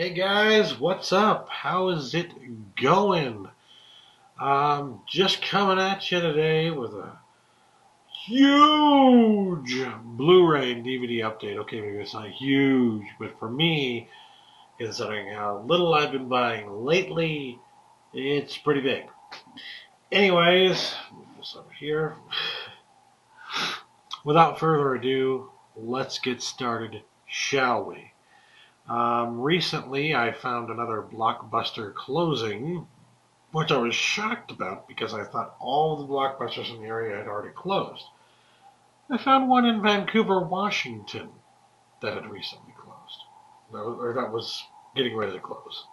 Hey guys, what's up? How is it going? Just coming at you today with a huge Blu-ray and DVD update. Okay, maybe it's not huge, but for me, considering how little I've been buying lately, it's pretty big. Anyways, move this over here. Without further ado, let's get started, shall we? Recently, I found another Blockbuster closing, which I was shocked about because I thought all the Blockbusters in the area had already closed. I found one in Vancouver, Washington that had recently closed, or that was getting ready to close.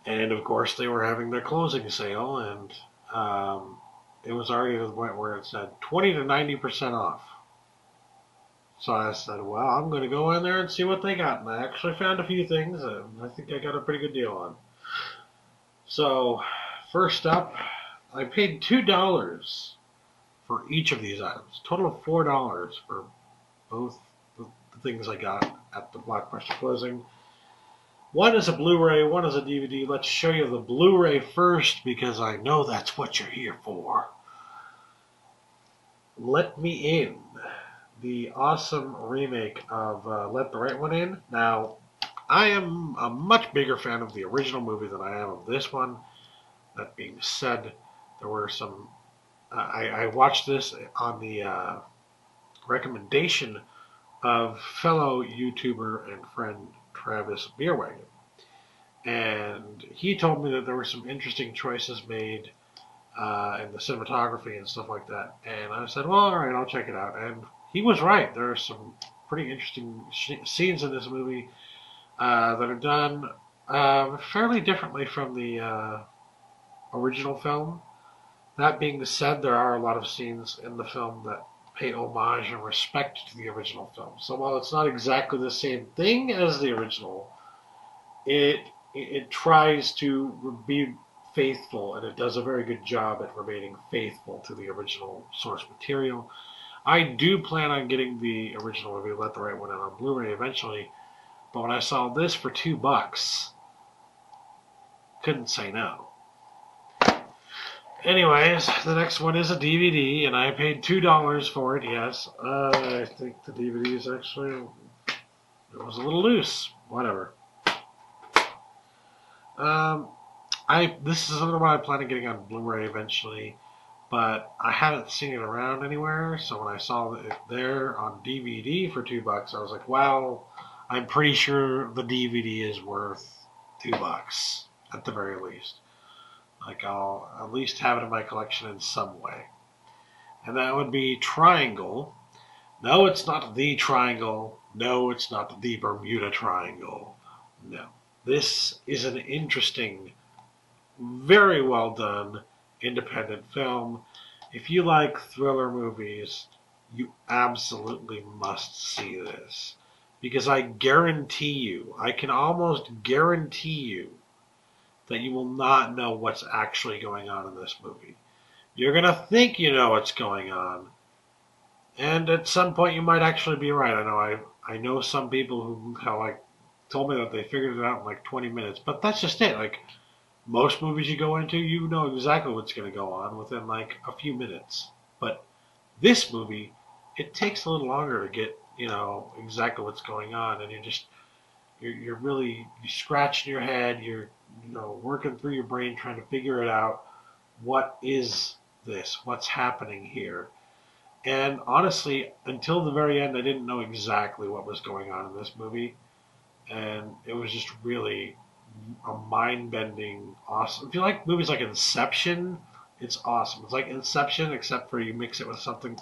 And of course, they were having their closing sale, and it was already to the point where it said 20 to 90% off. So I said, well, I'm going to go in there and see what they got. And I actually found a few things, and I think I got a pretty good deal on. So, first up, I paid $2 for each of these items. Total of $4 for both the things I got at the Blockbuster closing. One is a Blu-ray, one is a DVD. Let's show you the Blu-ray first, because I know that's what you're here for. Let Me In. The awesome remake of Let the Right One In. Now, I am a much bigger fan of the original movie than I am of this one. That being said, there were some... I watched this on the recommendation of fellow YouTuber and friend Travis Beerwagon. And he told me that there were some interesting choices made in the cinematography and stuff like that. And I said, well, all right, I'll check it out. And he was right. There are some pretty interesting scenes in this movie that are done fairly differently from the original film. That being said, there are a lot of scenes in the film that pay homage and respect to the original film. So while it's not exactly the same thing as the original, it tries to be faithful, and it does a very good job at remaining faithful to the original source material. I do plan on getting the original movie, Let the Right One In, on Blu-ray eventually, but when I saw this for $2, couldn't say no. Anyways, the next one is a DVD, and I paid $2 for it, yes. I think the DVD is actually, it was a little loose. Whatever. This is another one I plan on getting on Blu-ray eventually, but I haven't seen it around anywhere, so when I saw it there on DVD for $2, I was like, well, I'm pretty sure the DVD is worth $2, at the very least. Like, I'll at least have it in my collection in some way. And that would be Triangle. No, it's not the Triangle. No, it's not the Bermuda Triangle. No. This is an interesting, very well done, independent film. If you like thriller movies, you absolutely must see this. Because I guarantee you, I can almost guarantee you, that you will not know what's actually going on in this movie. You're going to think you know what's going on, and at some point you might actually be right. I know some people who told me that they figured it out in like 20 minutes, but that's just it. Like, most movies you go into, you know exactly what's going to go on within like a few minutes. But this movie, it takes a little longer to get, exactly what's going on, and you're really scratching your head, you're working through your brain trying to figure it out. What is this? What's happening here? And honestly, until the very end, I didn't know exactly what was going on in this movie. And it was just really a mind-bending, awesome. If you like movies like Inception, it's awesome. It's like Inception, except for you mix it with something.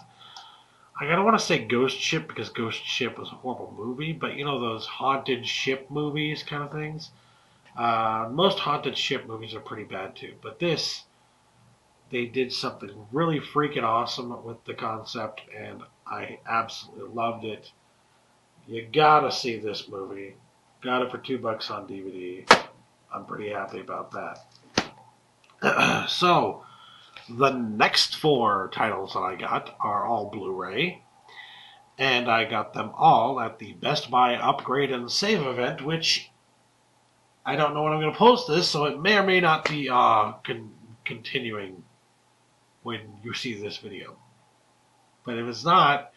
I don't want to say Ghost Ship, because Ghost Ship was a horrible movie, but those haunted ship movies kind of things. Most haunted ship movies are pretty bad too, but this, they did something really freaking awesome with the concept, and I absolutely loved it. You gotta see this movie. Got it for $2 on DVD. I'm pretty happy about that. So, the next 4 titles that I got are all Blu-ray, and I got them all at the Best Buy Upgrade and Save event, which I don't know when I'm going to post this, so it may or may not be continuing when you see this video. But if it's not,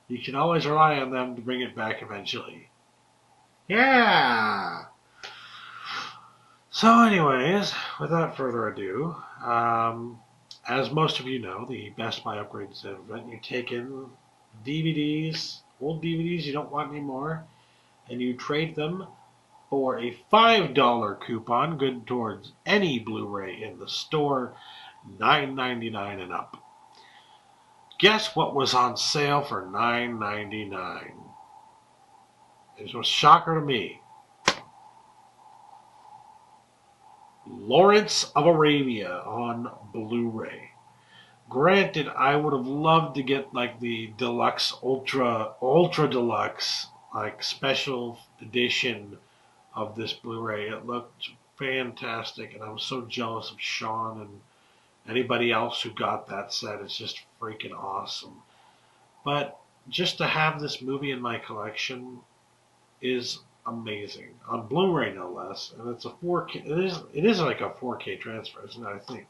you can always rely on them to bring it back eventually. Yeah! So anyways, without further ado, as most of you know, the Best Buy Upgrade event, you take in DVDs, old DVDs you don't want anymore, and you trade them for a $5 coupon good towards any Blu-ray in the store, $9.99 and up. Guess what was on sale for $9.99? It was a shocker to me. Lawrence of Arabia on Blu-ray. Granted, I would have loved to get like the deluxe, ultra deluxe, like special edition of this Blu-ray. It looked fantastic, and I'm so jealous of Sean and anybody else who got that set. It's just freaking awesome. But just to have this movie in my collection is amazing, on Blu-ray no less, and it's a 4K. It is like a 4K transfer, isn't it? I think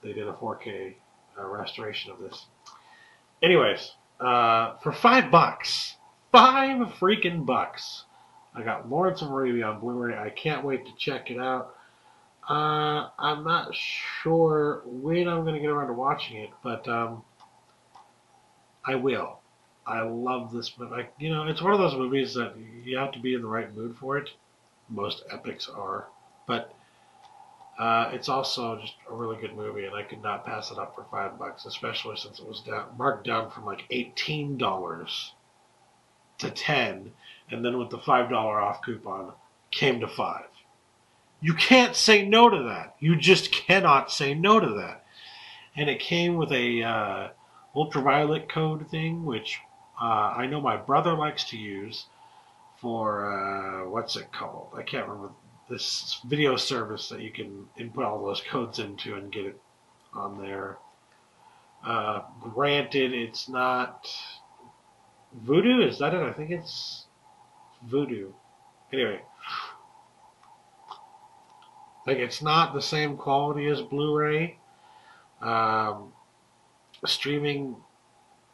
they did a 4K restoration of this. Anyways, for $5, $5 freaking bucks, I got Lawrence of Arabia on Blu-ray. I can't wait to check it out. I'm not sure when I'm going to get around to watching it, but I will. I love this movie. It's one of those movies that you have to be in the right mood for it. Most epics are. But it's also just a really good movie, and I could not pass it up for $5, especially since it was marked down from like $18 to $10, and then with the $5 off coupon, came to $5. You can't say no to that. You just cannot say no to that. And it came with a ultraviolet code thing, which I know my brother likes to use for, what's it called? I can't remember. This video service that you can input all those codes into and get it on there. Granted, it's not Voodoo? Is that it? I think it's Voodoo. Anyway. Like, it's not the same quality as Blu-ray. Streaming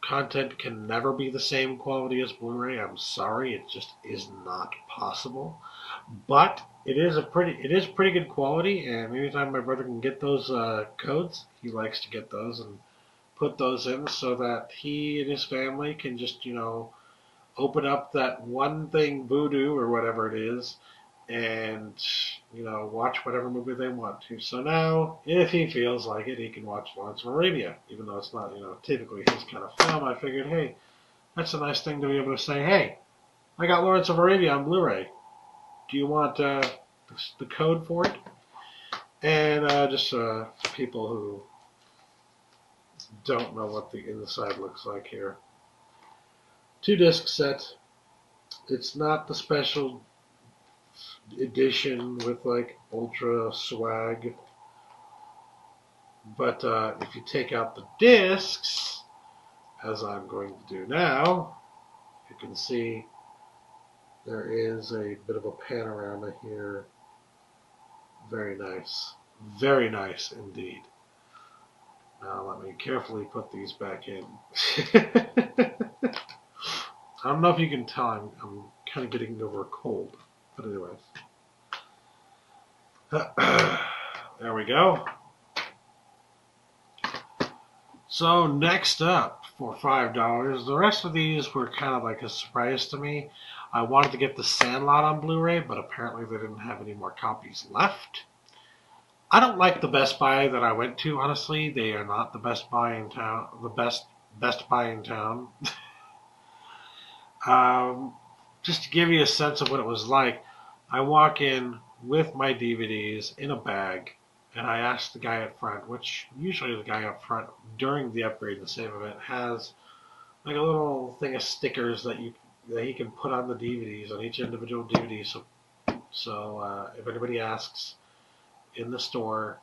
content can never be the same quality as Blu-ray. I'm sorry, it just is not possible. But it is pretty good quality, and anytime my brother can get those codes, he likes to get those and put those in so that he and his family can just, open up that one thing, Voodoo or whatever it is, and watch whatever movie they want to. So now, if he feels like it, he can watch Lawrence of Arabia, even though it's not typically his kind of film. I figured, hey, that's a nice thing to be able to say, hey, I got Lawrence of Arabia on Blu-ray. Do you want the code for it? And just people who don't know what the inside looks like here. 2-disc set. It's not the special edition with like ultra swag, but if you take out the discs, as I'm going to do now, you can see there is a bit of a panorama here. Very nice indeed. Now let me carefully put these back in. I don't know if you can tell, I'm kind of getting over a cold. But anyways, there we go. So next up for $5, the rest of these were kind of like a surprise to me. I wanted to get The Sandlot on Blu-ray, but apparently they didn't have any more copies left. I don't like the Best Buy that I went to, honestly. They are not the Best Buy in town, the best Buy in town. Just to give you a sense of what it was like, I walk in with my DVDs in a bag, and I ask the guy up front, which usually the guy up front during the Upgrade and Save event has like a little thing of stickers that he can put on the DVDs, on each individual DVD. So if anybody asks in the store,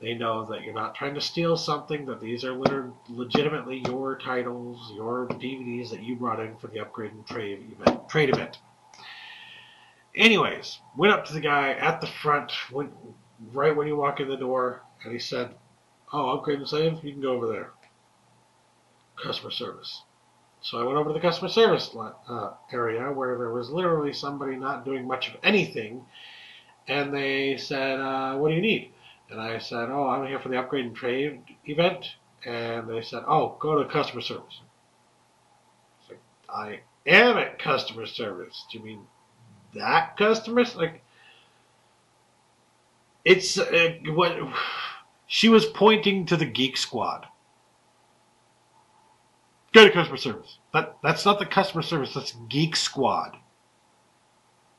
they know that you're not trying to steal something, that these are legitimately your titles, your DVDs that you brought in for the Upgrade and Trade event. Anyways, went up to the guy at the front, went right when you walk in the door, and he said, "Oh, upgrade and save. You can go over there. Customer service." So I went over to the customer service area where there was literally somebody not doing much of anything, and they said, "What do you need?" And I said, "Oh, I'm here for the upgrade and trade event." And they said, "Oh, go to customer service." It's like, I am at customer service. Do you mean that customer? Like, it's what she was pointing to the Geek Squad. Go to customer service. That's not the customer service. That's Geek Squad.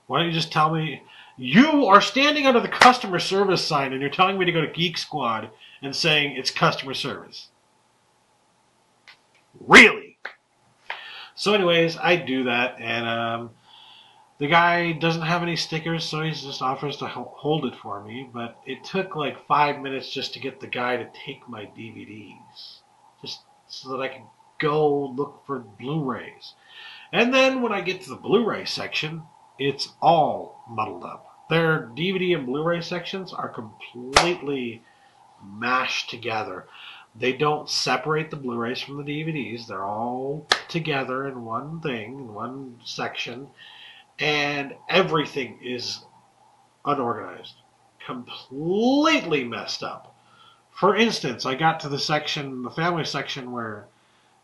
Why don't you just tell me? You are standing under the customer service sign and you're telling me to go to Geek Squad and saying it's customer service. Really? So anyways, I do that, and the guy doesn't have any stickers, so he just offers to hold it for me, but it took like 5 minutes just to get the guy to take my DVDs, just so that I could go look for Blu-rays. And then when I get to the Blu-ray section, it's all muddled up. Their DVD and Blu-ray sections are completely mashed together. They don't separate the Blu-rays from the DVDs. They're all together in one thing, in one section, and everything is unorganized, completely messed up. For instance, I got to the section, the family section, where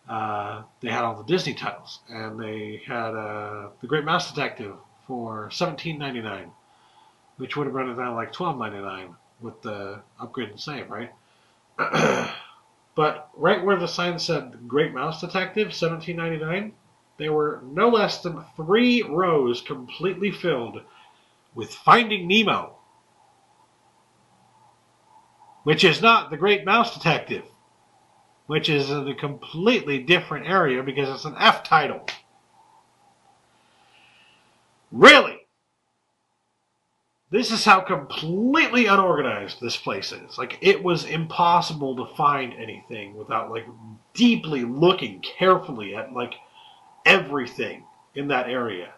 they had all the Disney titles, and they had The Great Mouse Detective for $17.99, which would have been around like $12.99 with the upgrade and save, right? But right where the sign said Great Mouse Detective, $17.99, there were no less than 3 rows completely filled with Finding Nemo, which is not the Great Mouse Detective, which is in a completely different area because it's an F title. Really? This is how completely unorganized this place is. Like, it was impossible to find anything without, like, deeply looking carefully at, like, everything in that area.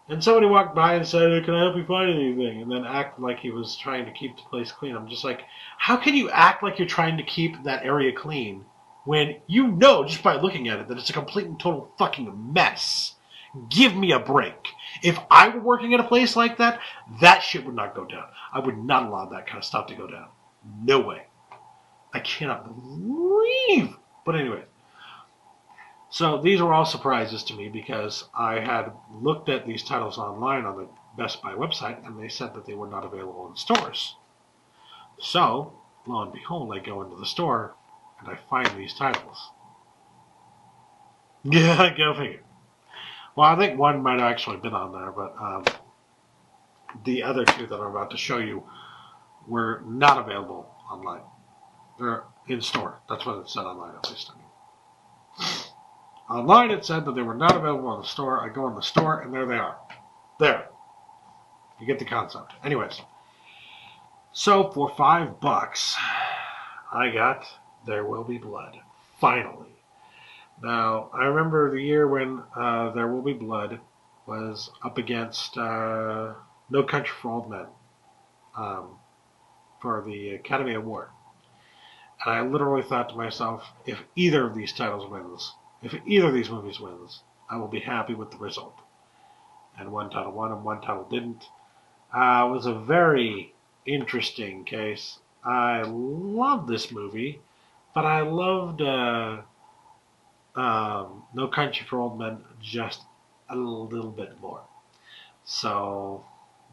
And somebody walked by and said, "Hey, can I help you find anything?" And then act like he was trying to keep the place clean. I'm just like, how can you act like you're trying to keep that area clean when you know just by looking at it that it's a complete and total fucking mess? Give me a break. If I were working at a place like that, that shit would not go down. I would not allow that kind of stuff to go down. No way. I cannot believe. But anyway, so these were all surprises to me because I had looked at these titles online on the Best Buy website, and they said that they were not available in stores. So, lo and behold, I go into the store and I find these titles. Yeah, go figure. Well, I think one might have actually been on there, but the other 2 that I'm about to show you were not available online. They're in store. That's what it said online, at least. Online, it said that they were not available in the store. I go in the store, and there they are. There. You get the concept. Anyways, so for $5, I got There Will Be Blood. Finally. Now, I remember the year when There Will Be Blood was up against No Country for Old Men for the Academy Award. And I literally thought to myself, if either of these titles wins, if either of these movies wins, I will be happy with the result. And one title won and one title didn't. It was a very interesting case. I loved this movie, but I loved No Country for Old Men just a little bit more. So,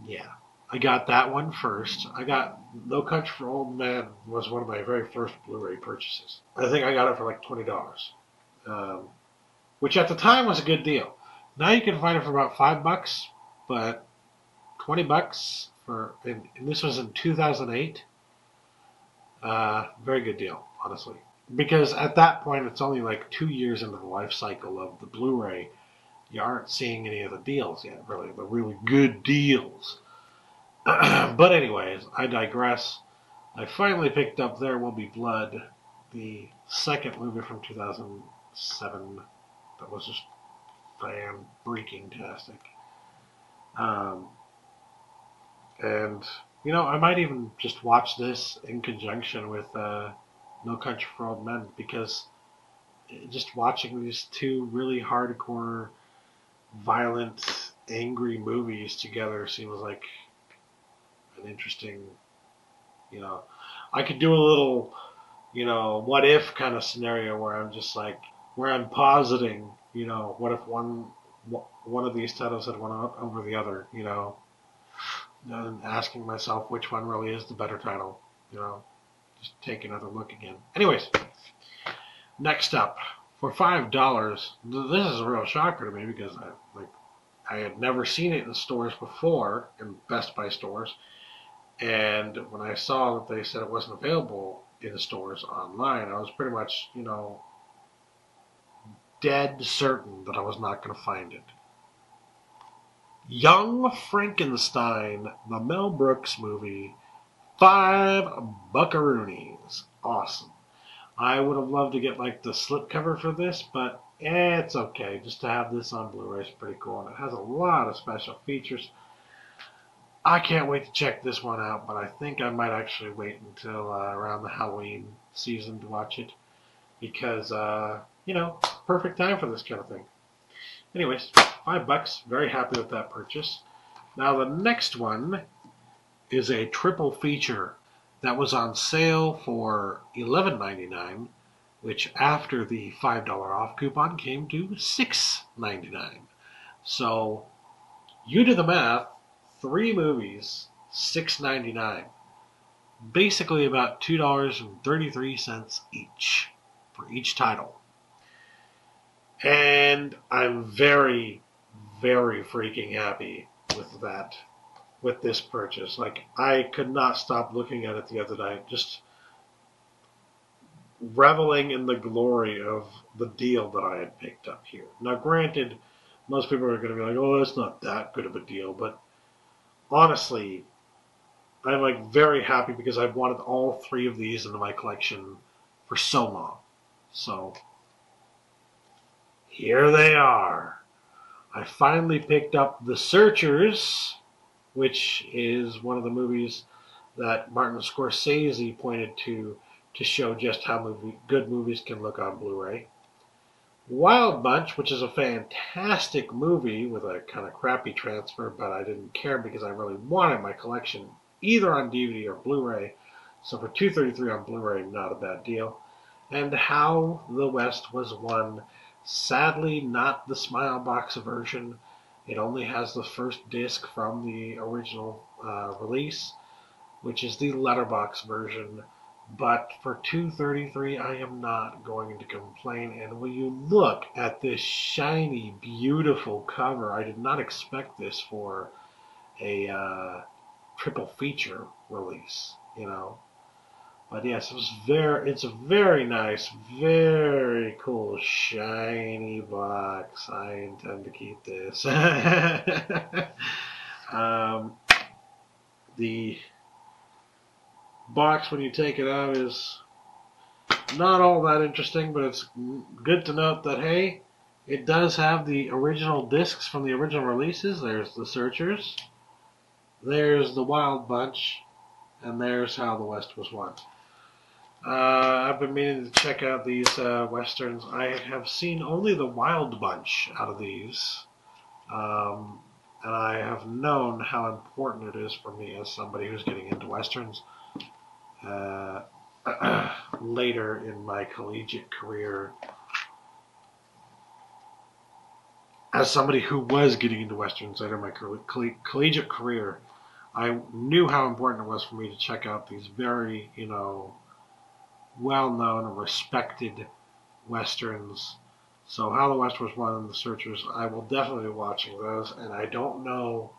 yeah. I got that one first. I got No Country for Old Men was one of my very first Blu-ray purchases. I think I got it for like $20, which at the time was a good deal. Now you can find it for about $5, but $20 for, and this was in 2008. Very good deal, honestly. Because at that point, it's only like 2 years into the life cycle of the Blu-ray. You aren't seeing any of the deals yet, really, the really good deals. But anyways, I digress. I finally picked up There Will Be Blood, the second movie from 2007 that was just fan-freaking-tastic. And, I might even just watch this in conjunction with No Country for Old Men, because just watching these two really hardcore, violent, angry movies together seems like an interesting, you know, I could do a little, what if kind of scenario where I'm just like, where I'm positing, what if one of these titles had won out over the other, and asking myself which one really is the better title, just take another look again. Anyways, next up, for $5, this is a real shocker to me because I had never seen it in stores before, in Best Buy stores, and when I saw that they said it wasn't available in stores online, I was pretty much, dead certain that I was not going to find it. Young Frankenstein, the Mel Brooks movie, 5 buckaroonies. Awesome. I would have loved to get like the slipcover for this, but it's okay. Just to have this on Blu-ray is pretty cool, and it has a lot of special features. I can't wait to check this one out, but I think I might actually wait until around the Halloween season to watch it because, perfect time for this kind of thing. Anyways, $5. Very happy with that purchase. Now the next one is a triple feature that was on sale for $11.99, which after the $5 off coupon came to $6.99. So you do the math, 3 movies, $6.99. Basically about $2.33 each for each title. And I'm very, very freaking happy with that, with this purchase. Like, I could not stop looking at it the other night, just reveling in the glory of the deal that I had picked up here. Now, granted, most people are going to be like, oh, that's not that good of a deal, but honestly, I'm like very happy because I've wanted all 3 of these into my collection for so long. So, here they are. I finally picked up The Searchers, which is one of the movies that Martin Scorsese pointed to show just how good movies can look on Blu-ray. Wild Bunch, which is a fantastic movie with a kind of crappy transfer, but I didn't care because I really wanted my collection either on DVD or Blu-ray. So for $2.33 on Blu-ray, not a bad deal. And How the West Was Won. Sadly, not the Smile Box version. It only has the first disc from the original release, which is the letterbox version. But for $2.33, I am not going to complain. And when you look at this shiny, beautiful cover, I did not expect this for a triple feature release, But yes, it's a very nice, very cool, shiny box. I intend to keep this. The box, when you take it out, is not all that interesting, but it's good to note that, hey, it does have the original discs from the original releases. There's The Searchers, there's The Wild Bunch, and there's How the West Was Won. I've been meaning to check out these westerns. I have seen only The Wild Bunch out of these, and I have known how important it is for me as somebody who's getting into westerns later in my collegiate career. As somebody who was getting into westerns later in my collegiate career, I knew how important it was for me to check out these very, well-known and respected westerns. So How the West Was Won and The Searchers, I will definitely be watching those, and I don't know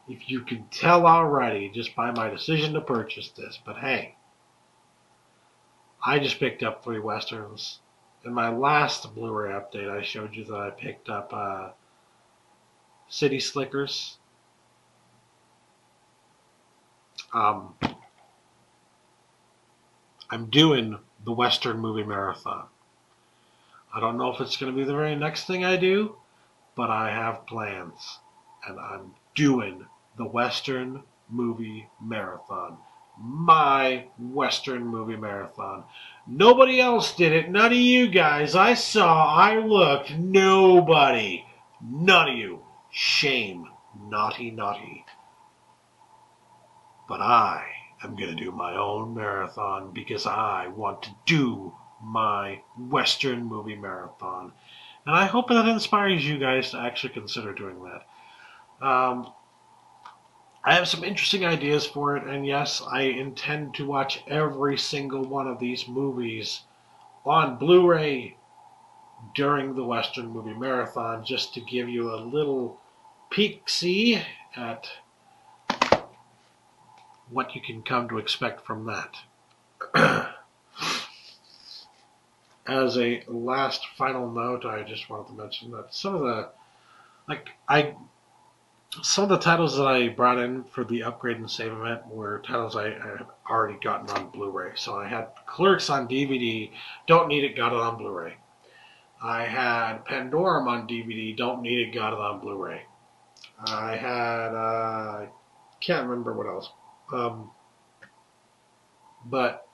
if you can tell already just by my decision to purchase this, but hey, I just picked up 3 westerns. In my last Blu-ray update, I showed you that I picked up City Slickers. I'm doing the Western Movie Marathon. I don't know if it's going to be the very next thing I do, but I have plans. And I'm doing the Western movie marathon. My Western movie marathon. Nobody else did it. None of you guys. I saw, I looked. Nobody. None of you. Shame. Naughty, naughty. But I am going to do my own marathon because I want to do my Western movie marathon. And I hope that inspires you guys to actually consider doing that. I have some interesting ideas for it, and yes, I intend to watch every single one of these movies on Blu-ray during the Western movie marathon, just to give you a little peek-see at what you can come to expect from that. As a last final note, I just wanted to mention that some of the titles that I brought in for the upgrade and save event were titles I had already gotten on Blu-ray. So I had Clerks on DVD, don't need it, got it on Blu-ray. I had Pandorum on DVD, don't need it, got it on Blu-ray. I had, I can't remember what else. But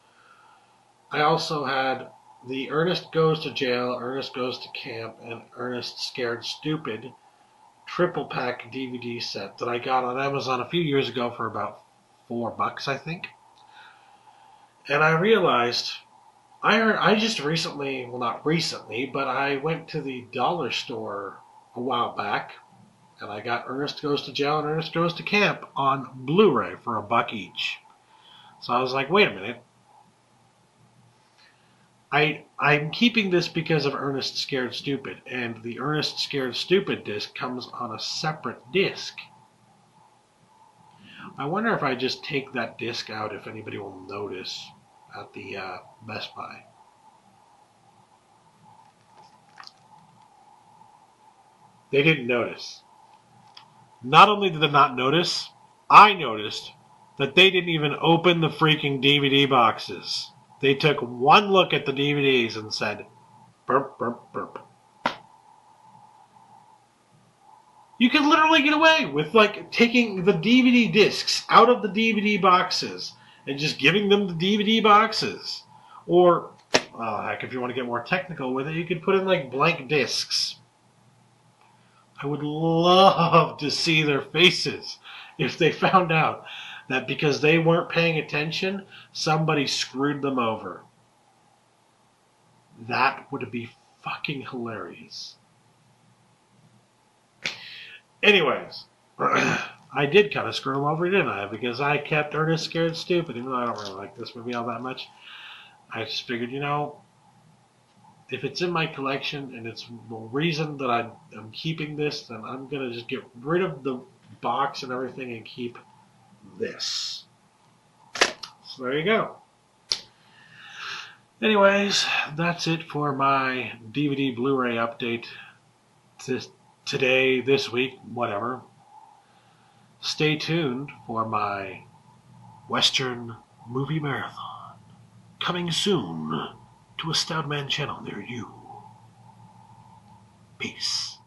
I also had the Ernest Goes to Jail, Ernest Goes to Camp, and Ernest Scared Stupid triple pack DVD set that I got on Amazon a few years ago for about $4, I think. And I realized, I just recently, well, not recently, but I went to the dollar store a while back, and I got Ernest Goes to Jail and Ernest Goes to Camp on Blu-ray for $1 each. So I was like, wait a minute. I'm keeping this because of Ernest Scared Stupid, and the Ernest Scared Stupid disc comes on a separate disc. I wonder if I just take that disc out, if anybody will notice at the Best Buy. They didn't notice. Not only did they not notice, I noticed that they didn't even open the freaking DVD boxes. They took one look at the DVDs and said, burp, burp, burp. You can literally get away with like taking the DVD discs out of the DVD boxes and just giving them the DVD boxes. Or, heck, if you want to get more technical with it, you could put in like blank discs. I would love to see their faces if they found out that because they weren't paying attention, somebody screwed them over. That would be fucking hilarious. Anyways, I did kind of screw them over, didn't I? Because I kept Ernest Scared Stupid, even though I don't really like this movie all that much. I just figured, you know, if it's in my collection and it's the reason that I'm keeping this, then I'm going to just get rid of the box and everything and keep this. So there you go. Anyways, that's it for my DVD Blu-ray update today, this week, whatever. Stay tuned for my Western movie marathon coming soon to a Stoudman channel near you. Peace.